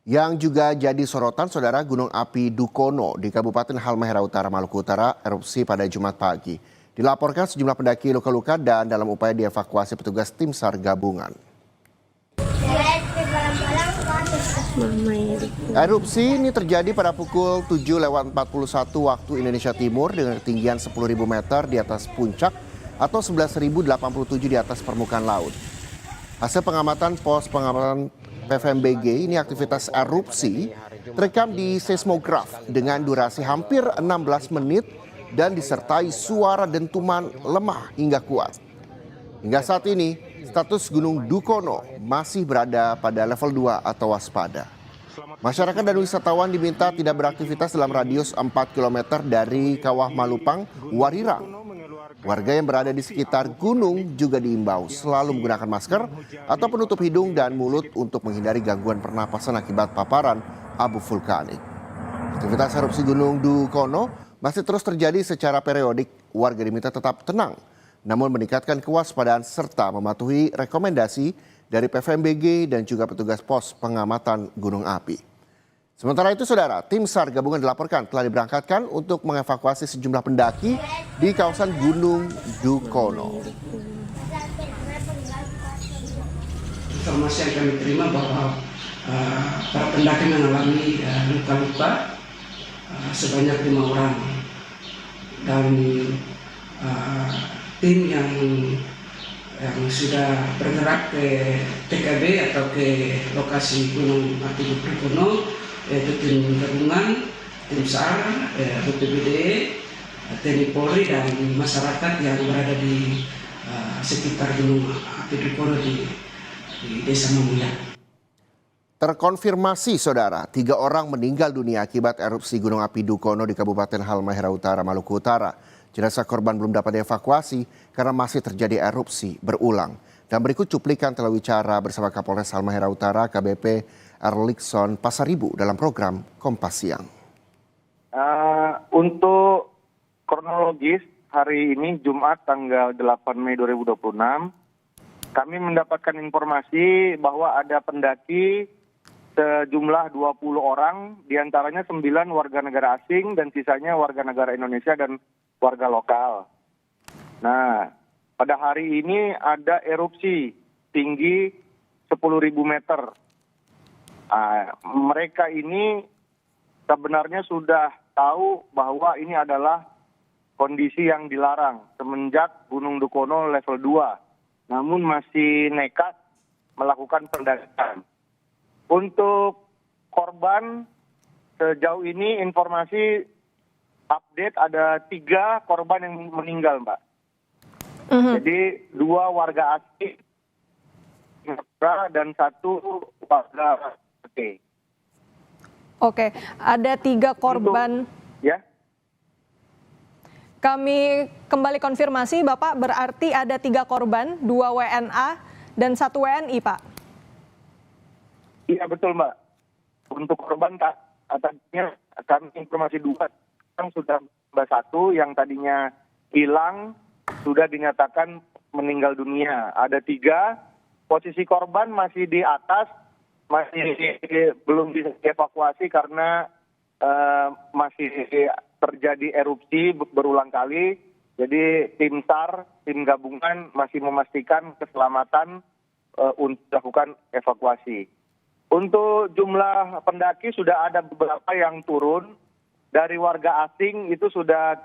Yang juga jadi sorotan saudara Gunung Api Dukono di Kabupaten Halmahera Utara, Maluku Utara erupsi pada Jumat pagi. Dilaporkan sejumlah pendaki luka-luka dan dalam upaya dievakuasi petugas tim SAR gabungan. Erupsi ini terjadi pada pukul 7.41 waktu Indonesia Timur dengan ketinggian 10.000 meter di atas puncak atau 11.087 di atas permukaan laut. Hasil pengamatan pos pengamatan PVMBG ini aktivitas erupsi terekam di seismograf dengan durasi hampir 16 menit dan disertai suara dentuman lemah hingga kuat. Hingga saat ini status Gunung Dukono masih berada pada level 2 atau waspada. Masyarakat dan wisatawan diminta tidak beraktivitas dalam radius 4 km dari Kawah Malupang, Warirang. Warga yang berada di sekitar gunung juga diimbau selalu menggunakan masker atau penutup hidung dan mulut untuk menghindari gangguan pernapasan akibat paparan abu vulkanik. Aktivitas erupsi Gunung Dukono masih terus terjadi secara periodik. Warga diminta tetap tenang, namun meningkatkan kewaspadaan serta mematuhi rekomendasi dari PVMBG dan juga petugas pos pengamatan gunung api. Sementara itu, saudara, tim SAR gabungan dilaporkan telah diberangkatkan untuk mengevakuasi sejumlah pendaki di kawasan Gunung Dukono. Informasi yang kami terima bahwa para pendaki mengalami luka-luka sebanyak 5 orang dan tim yang sudah bergerak ke TKB atau ke lokasi Gunung Api Dukono, yaitu tim gabungan, tim SAR, BPBD, TNI Polri dan masyarakat yang berada di sekitar Gunung Api Dukono di Desa Mamuya. Terkonfirmasi saudara, 3 orang meninggal dunia akibat erupsi Gunung Api Dukono di Kabupaten Halmahera Utara, Maluku Utara. Jenazah korban belum dapat dievakuasi karena masih terjadi erupsi berulang. Dan berikut cuplikan telewicara bersama Kapolres Halmahera Utara KBP Erlikson Pasaribu dalam program Kompas Siang. Untuk kronologis hari ini Jumat tanggal 8 Mei 2026, kami mendapatkan informasi bahwa ada pendaki sejumlah 20 orang, diantaranya 9 warga negara asing dan sisanya warga negara Indonesia dan warga lokal. Nah, pada hari ini ada erupsi tinggi 10.000 meter. Mereka ini sebenarnya sudah tahu bahwa ini adalah kondisi yang dilarang semenjak Gunung Dukono level 2. Namun masih nekat melakukan pendakian. Untuk korban sejauh ini informasi update ada 3 korban yang meninggal, Mbak. Jadi 2 warga asing dan 1 warga. Oke, ada 3 korban. Ya. Kami kembali konfirmasi, Bapak, berarti ada 3 korban, 2 WNA dan 1 WNI, Pak. Iya betul, Mbak. Untuk korban tadinya kami informasi 2 yang sudah 1 yang tadinya hilang sudah dinyatakan meninggal dunia. Ada 3, posisi korban masih di atas, masih belum bisa dievakuasi karena masih terjadi erupsi berulang kali. Jadi tim SAR, tim gabungan masih memastikan keselamatan untuk dilakukan evakuasi. Untuk jumlah pendaki sudah ada beberapa yang turun. Dari warga asing itu sudah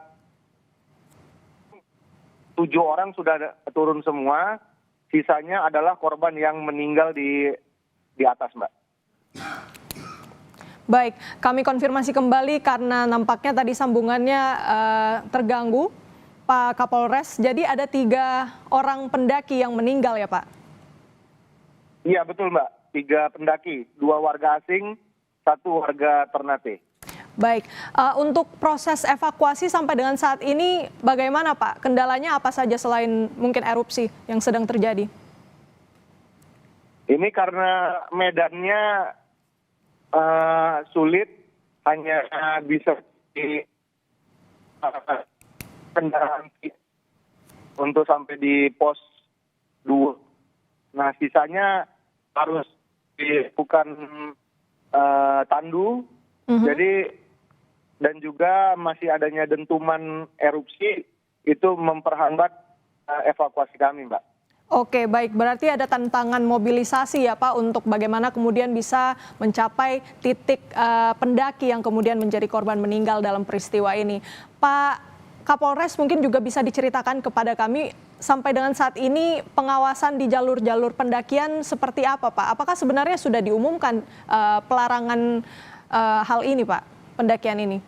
7 orang sudah turun semua. Sisanya adalah korban yang meninggal di atas, Mbak. Baik, kami konfirmasi kembali karena nampaknya tadi sambungannya terganggu, Pak Kapolres. Jadi ada 3 orang pendaki yang meninggal ya, Pak? Iya betul, Mbak. 3 pendaki, 2 warga asing, 1 warga Ternate. Baik, untuk proses evakuasi sampai dengan saat ini bagaimana, Pak? Kendalanya apa saja selain mungkin erupsi yang sedang terjadi? Ini karena medannya sulit, hanya bisa di kendaraan untuk sampai di pos 2. Nah, sisanya harus dilakukan pecandu. Jadi dan juga masih adanya dentuman erupsi itu memperhambat evakuasi kami, Mbak. Oke, baik. Berarti ada tantangan mobilisasi ya Pak untuk bagaimana kemudian bisa mencapai titik pendaki yang kemudian menjadi korban meninggal dalam peristiwa ini. Pak Kapolres mungkin juga bisa diceritakan kepada kami sampai dengan saat ini pengawasan di jalur-jalur pendakian seperti apa Pak? Apakah sebenarnya sudah diumumkan pelarangan hal ini Pak, pendakian ini?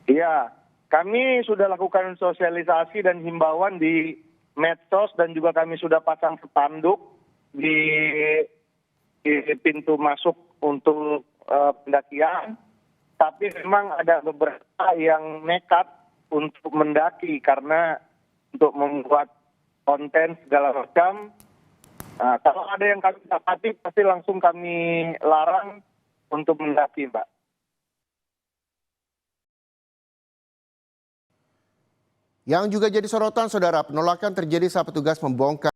Iya, kami sudah lakukan sosialisasi dan himbauan di medsos dan juga kami sudah pasang spanduk di pintu masuk untuk pendakian. Tapi memang ada beberapa yang nekat untuk mendaki karena untuk membuat konten segala macam. Nah, kalau ada yang kami dapati pasti langsung kami larang untuk mendaki, Mbak. Yang juga jadi sorotan, saudara, penolakan terjadi saat petugas membongkar